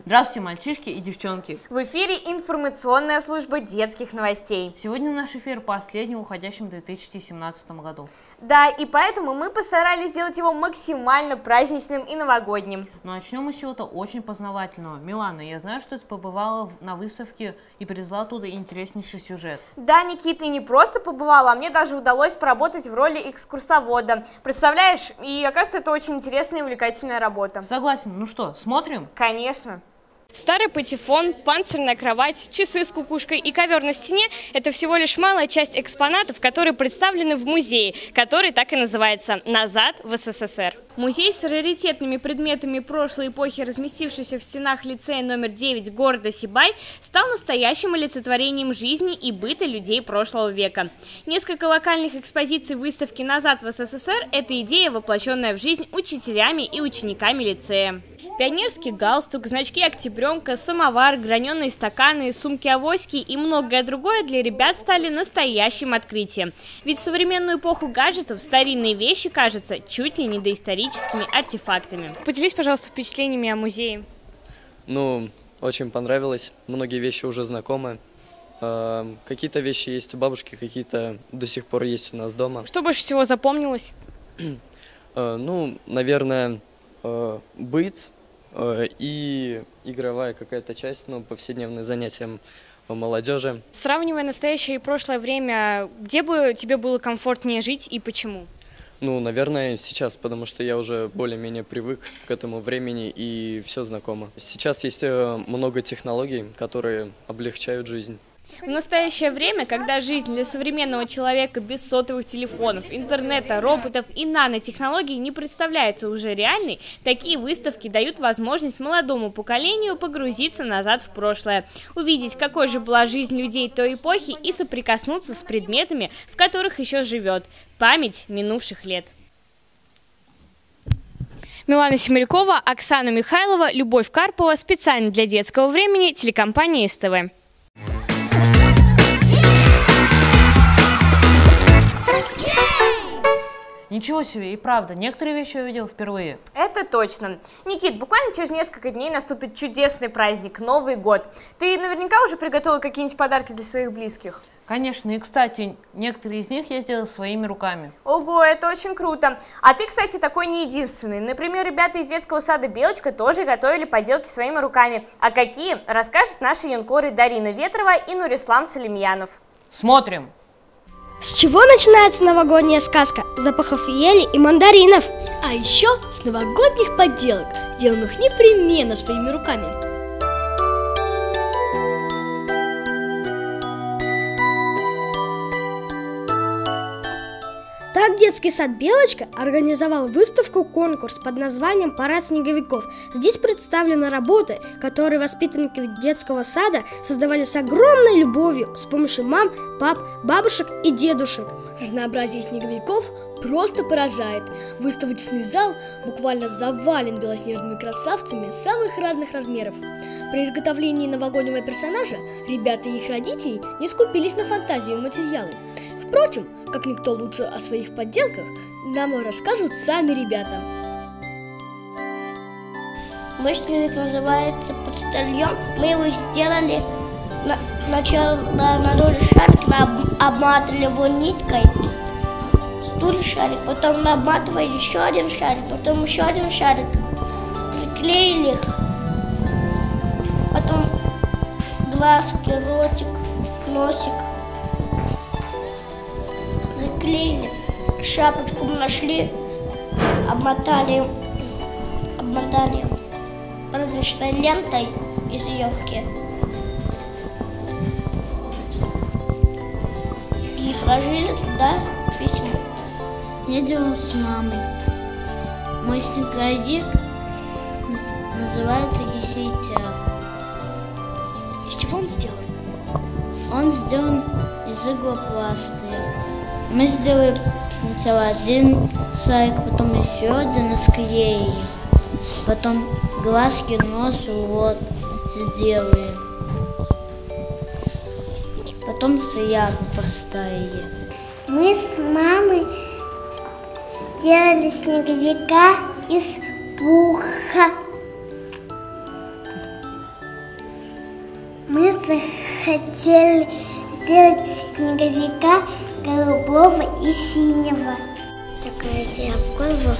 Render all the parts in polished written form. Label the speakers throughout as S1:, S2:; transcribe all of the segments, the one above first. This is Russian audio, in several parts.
S1: Здравствуйте, мальчишки и девчонки!
S2: В эфире информационная служба детских новостей.
S1: Сегодня наш эфир последний в уходящем 2017 году.
S2: Да, и поэтому мы постарались сделать его максимально праздничным и новогодним.
S1: Но начнем мы с чего-то очень познавательного. Милана, я знаю, что ты побывала на выставке и привезла оттуда интереснейший сюжет.
S2: Да, Никита, и не просто побывала, а мне даже удалось поработать в роли экскурсовода. Представляешь, и оказывается, это очень интересная и увлекательная работа.
S1: Согласен. Ну что, смотрим?
S2: Конечно.
S3: Старый патефон, панцирная кровать, часы с кукушкой и ковер на стене – это всего лишь малая часть экспонатов, которые представлены в музее, который так и называется «Назад в СССР». Музей с раритетными предметами прошлой эпохи, разместившийся в стенах лицея номер 9 города Сибай, стал настоящим олицетворением жизни и быта людей прошлого века. Несколько локальных экспозиций выставки «Назад в СССР» – это идея, воплощенная в жизнь учителями и учениками лицея. Пионерский галстук, значки «Октябренка», самовар, граненые стаканы, сумки-авоськи и многое другое для ребят стали настоящим открытием. Ведь в современную эпоху гаджетов старинные вещи кажутся чуть ли не доисторическими артефактами. Поделись, пожалуйста, впечатлениями о музее.
S4: Ну, очень понравилось. Многие вещи уже знакомы. Какие-то вещи есть у бабушки, какие-то до сих пор есть у нас дома.
S3: Что больше всего запомнилось?
S4: Ну, наверное, быт. И игровая какая-то часть, ну, повседневные занятия молодежи.
S3: Сравнивая настоящее и прошлое время, где бы тебе было комфортнее жить и почему?
S4: Ну, наверное, сейчас, потому что я уже более-менее привык к этому времени и все знакомо. Сейчас есть много технологий, которые облегчают жизнь.
S3: В настоящее время, когда жизнь для современного человека без сотовых телефонов, интернета, роботов и нанотехнологий не представляется уже реальной, такие выставки дают возможность молодому поколению погрузиться назад в прошлое, увидеть, какой же была жизнь людей той эпохи и соприкоснуться с предметами, в которых еще живет память минувших лет. Милана Семерякова, Оксана Михайлова, Любовь Карпова. Специально для детского времени, телекомпания СТВ.
S1: Ничего себе, и правда, некоторые вещи я видел впервые.
S2: Это точно. Никит, буквально через несколько дней наступит чудесный праздник – Новый год. Ты наверняка уже приготовила какие-нибудь подарки для своих близких?
S1: Конечно, и, кстати, некоторые из них я сделала своими руками.
S2: Ого, это очень круто. А ты, кстати, такой не единственный. Например, ребята из детского сада «Белочка» тоже готовили поделки своими руками. А какие, расскажут наши юнкоры Дарина Ветрова и Нурислам Салимьянов.
S1: Смотрим!
S5: С чего начинается новогодняя сказка? Запахов ели и мандаринов.
S6: А еще с новогодних поделок, деланных непременно своими руками.
S5: Так детский сад «Белочка» организовал выставку-конкурс под названием «Парад снеговиков». Здесь представлены работы, которые воспитанники детского сада создавали с огромной любовью с помощью мам, пап, бабушек и дедушек.
S6: Разнообразие снеговиков просто поражает. Выставочный зал буквально завален белоснежными красавцами самых разных размеров. При изготовлении новогоднего персонажа ребята и их родители не скупились на фантазию и материалы. Впрочем, как никто лучше о своих подделках нам расскажут сами ребята.
S7: Мой снеговик называется почтальон. Мы его сделали сначала надули шарик, обматывали его ниткой, сдули шарик, потом обматывали еще один шарик, потом еще один шарик, приклеили их, потом глазки, ротик, носик. Приклеили, шапочку мы нашли, обмотали праздничной лентой из елки и положили туда письмо.
S8: Я делала с мамой. Мой снеговик называется Есейтяк.
S6: Из чего он сделан?
S8: Он сделан из иглопластыря. Мы сделали сначала один шарик, потом еще один из клея. Потом глазки, нос, рот сделаем. Потом цвят простые.
S7: Мы с мамой сделали снеговика из пуха. Мы захотели сделать снеговика голубого и синего. Такая идея в голову,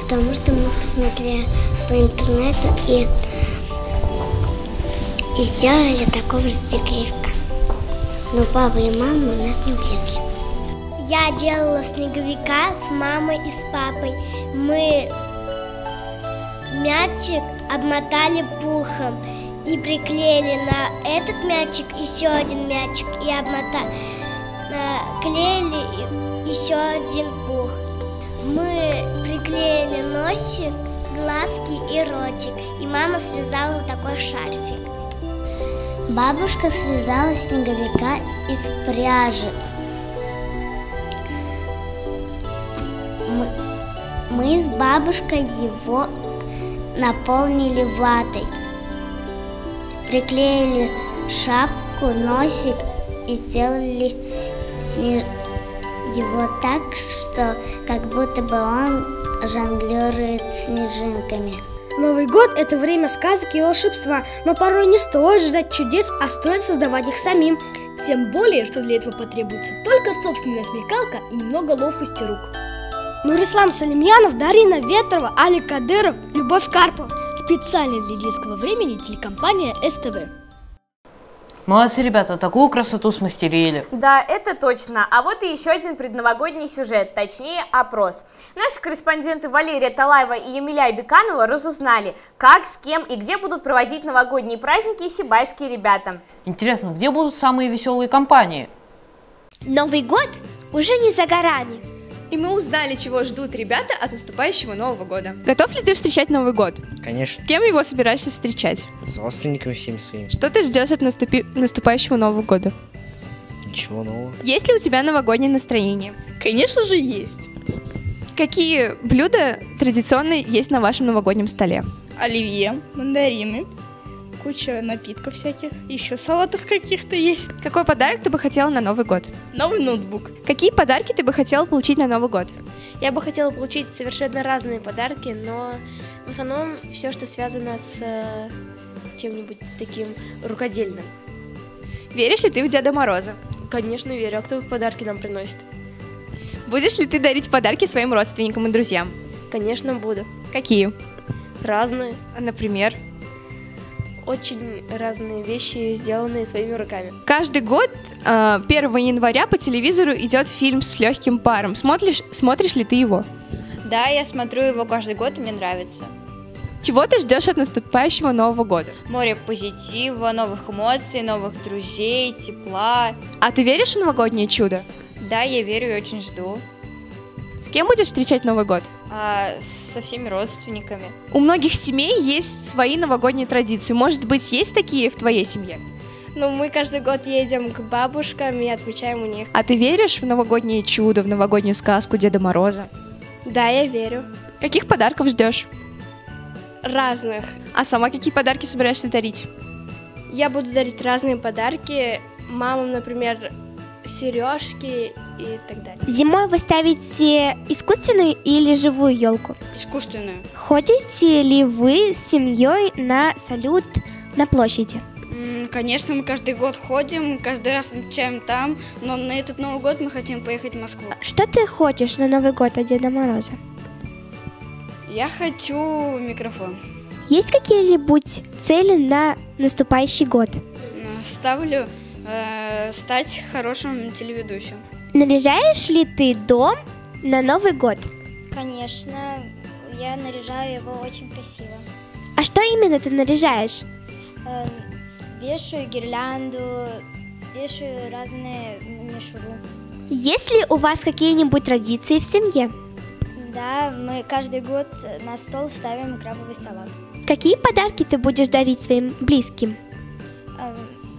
S7: потому что мы посмотрели по интернету и сделали такого же снеговика. Но папа и мама у нас не влезли. Я делала снеговика с мамой и с папой. Мы мячик обмотали пухом и приклеили на этот мячик еще один мячик и наклеили еще один пух. Мы приклеили носик, глазки и ротик, и мама связала вот такой шарфик. Бабушка связала снеговика из пряжи. Мы с бабушкой его наполнили ватой, приклеили шапку, носик и сделали его так, что как будто бы он жонглирует снежинками.
S5: Новый год – это время сказок и волшебства, но порой не стоит ждать чудес, а стоит создавать их самим.
S6: Тем более, что для этого потребуется только собственная смекалка и немного ловкости рук.
S5: Нурислам Салимьянов, Дарина Ветрова, Алик Кадыров, Любовь Карпова.
S6: Специально для детского времени телекомпания СТВ.
S1: Молодцы, ребята, такую красоту смастерили.
S2: Да, это точно. А вот и еще один предновогодний сюжет, точнее опрос. Наши корреспонденты Валерия Талаева и Емеля Беканова разузнали, как, с кем и где будут проводить новогодние праздники сибайские ребята.
S1: Интересно, где будут самые веселые компании?
S7: Новый год уже не за горами.
S3: И мы узнали, чего ждут ребята от наступающего Нового года. Готов ли ты встречать Новый год?
S9: Конечно.
S3: С кем его собираешься встречать?
S9: С родственниками всеми своими.
S3: Что ты ждешь от наступающего Нового года?
S9: Ничего нового.
S3: Есть ли у тебя новогоднее настроение?
S10: Конечно же есть.
S3: Какие блюда традиционные есть на вашем новогоднем столе?
S10: Оливье, мандарины, куча напитков всяких, еще салатов каких-то есть.
S3: Какой подарок ты бы хотела на Новый год?
S10: Новый ноутбук.
S3: Какие подарки ты бы хотела получить на Новый год?
S11: Я бы хотела получить совершенно разные подарки, но в основном все, что связано с чем-нибудь таким рукодельным.
S3: Веришь ли ты в Деда Мороза?
S11: Конечно, верю. А кто подарки нам приносит?
S3: Будешь ли ты дарить подарки своим родственникам и друзьям?
S11: Конечно, буду.
S3: Какие?
S11: Разные.
S3: Например?
S11: Очень разные вещи, сделанные своими руками.
S3: Каждый год 1 января по телевизору идет фильм «С легким паром». Смотришь ли ты его?
S12: Да, я смотрю его каждый год, и мне нравится.
S3: Чего ты ждешь от наступающего Нового года?
S12: Море позитива, новых эмоций, новых друзей, тепла.
S3: А ты веришь в новогоднее чудо?
S12: Да, я верю и очень жду.
S3: С кем будешь встречать Новый год?
S12: Со всеми родственниками.
S3: У многих семей есть свои новогодние традиции. Может быть, есть такие в твоей семье?
S11: Ну, мы каждый год едем к бабушкам и отмечаем у них.
S3: А ты веришь в новогоднее чудо, в новогоднюю сказку Деда Мороза?
S11: Да, я верю.
S3: Каких подарков ждешь?
S11: Разных.
S3: А сама какие подарки собираешься дарить?
S11: Я буду дарить разные подарки. Мамам, например, сережки и так далее.
S7: Зимой вы ставите искусственную или живую елку?
S10: Искусственную.
S7: Ходите ли вы с семьей на салют на площади?
S10: Конечно, мы каждый год ходим, каждый раз отмечаем там, но на этот Новый год мы хотим поехать в Москву.
S7: Что ты хочешь на Новый год от Деда Мороза?
S10: Я хочу микрофон.
S7: Есть какие-нибудь цели на наступающий год?
S10: Ставлю стать хорошим телеведущим.
S7: Наряжаешь ли ты дом на Новый год?
S13: Конечно, я наряжаю его очень красиво.
S7: А что именно ты наряжаешь?
S13: Вешаю гирлянду, вешаю разные мишуру.
S7: Есть ли у вас какие-нибудь традиции в семье?
S13: Да, мы каждый год на стол ставим крабовый салат.
S7: Какие подарки ты будешь дарить своим близким?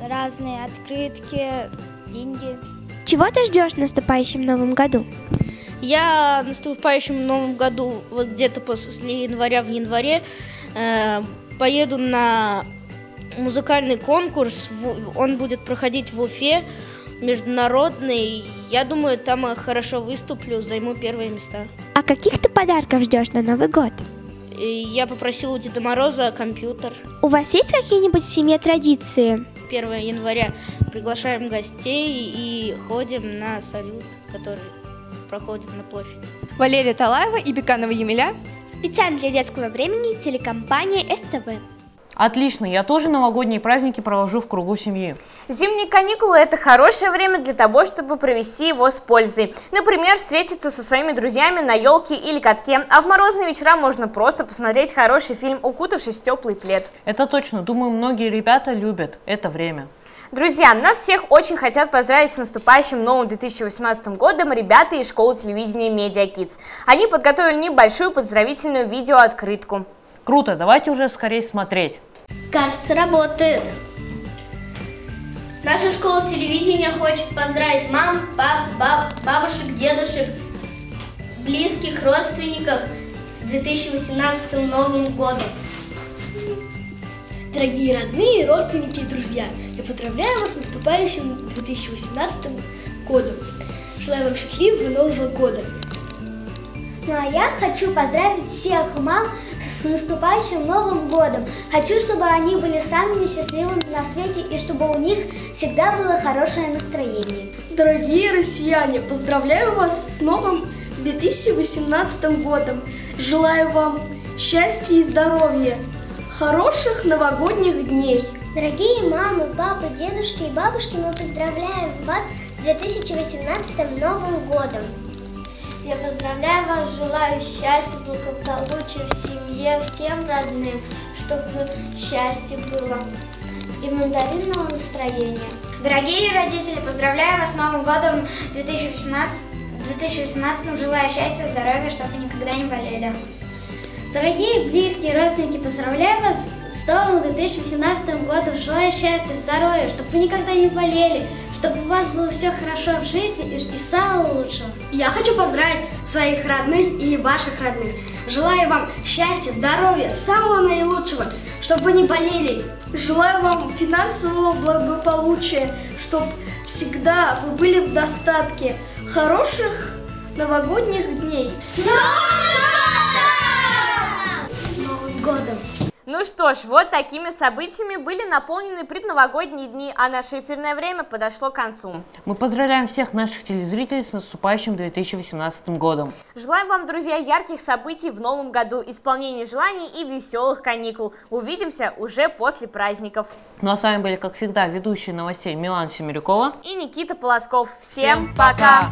S13: Разные открытки, деньги.
S7: Чего ты ждешь в наступающем Новом году?
S14: Я в наступающем Новом году, вот где-то после января, в январе, поеду на музыкальный конкурс. Он будет проходить в Уфе, международный. Я думаю, там хорошо выступлю, займу первые места.
S7: А каких ты подарков ждешь на Новый год?
S14: И я попросила у Деда Мороза компьютер.
S7: У вас есть какие-нибудь в семье традиции?
S14: 1 января приглашаем гостей и ходим на салют, который проходит на площади.
S15: Валерия Талаева и Беканова Емеля.
S5: Специально для детского времени телекомпания СТВ.
S1: Отлично, я тоже новогодние праздники провожу в кругу семьи.
S2: Зимние каникулы – это хорошее время для того, чтобы провести его с пользой. Например, встретиться со своими друзьями на елке или катке, а в морозные вечера можно просто посмотреть хороший фильм, укутавшись в теплый плед.
S1: Это точно, думаю, многие ребята любят это время.
S2: Друзья, нас всех очень хотят поздравить с наступающим новым 2018 годом ребята из школы телевидения Media Kids. Они подготовили небольшую поздравительную видеооткрытку.
S1: Круто, давайте уже скорее смотреть.
S16: Кажется, работает. Наша школа телевидения хочет поздравить мам, пап, бабушек, дедушек, близких, родственников с 2018 Новым годом.
S6: Дорогие родные, родственники и друзья, я поздравляю вас с наступающим 2018 годом. Желаю вам счастливого Нового года.
S7: Ну а я хочу поздравить всех мам с наступающим Новым годом. Хочу, чтобы они были самыми счастливыми на свете и чтобы у них всегда было хорошее настроение.
S17: Дорогие россияне, поздравляю вас с новым 2018 годом. Желаю вам счастья и здоровья, хороших новогодних дней.
S7: Дорогие мамы, папы, дедушки и бабушки, мы поздравляем вас с 2018 Новым годом.
S16: Я поздравляю вас, желаю счастья, благополучия в семье, всем родным, чтобы счастье было и мандаринного настроения.
S18: Дорогие родители, поздравляю вас с Новым годом 2018, желаю счастья, здоровья, чтобы вы никогда не болели.
S7: Дорогие близкие, родственники, поздравляю вас с новым 2018 годом, желаю счастья, здоровья, чтобы вы никогда не болели, чтобы у вас было все хорошо в жизни и самого лучшего.
S6: Я хочу поздравить своих родных и ваших родных. Желаю вам счастья, здоровья, самого наилучшего, чтобы вы не болели.
S17: Желаю вам финансового благополучия, чтобы всегда вы были в достатке, хороших новогодних дней.
S2: Годом. Ну что ж, вот такими событиями были наполнены предновогодние дни, а наше эфирное время подошло к концу.
S1: Мы поздравляем всех наших телезрителей с наступающим 2018 годом.
S2: Желаем вам, друзья, ярких событий в новом году, исполнения желаний и веселых каникул. Увидимся уже после праздников.
S1: Ну а с вами были, как всегда, ведущие новостей Милана Семерюкова
S2: и Никита Полосков. Всем пока!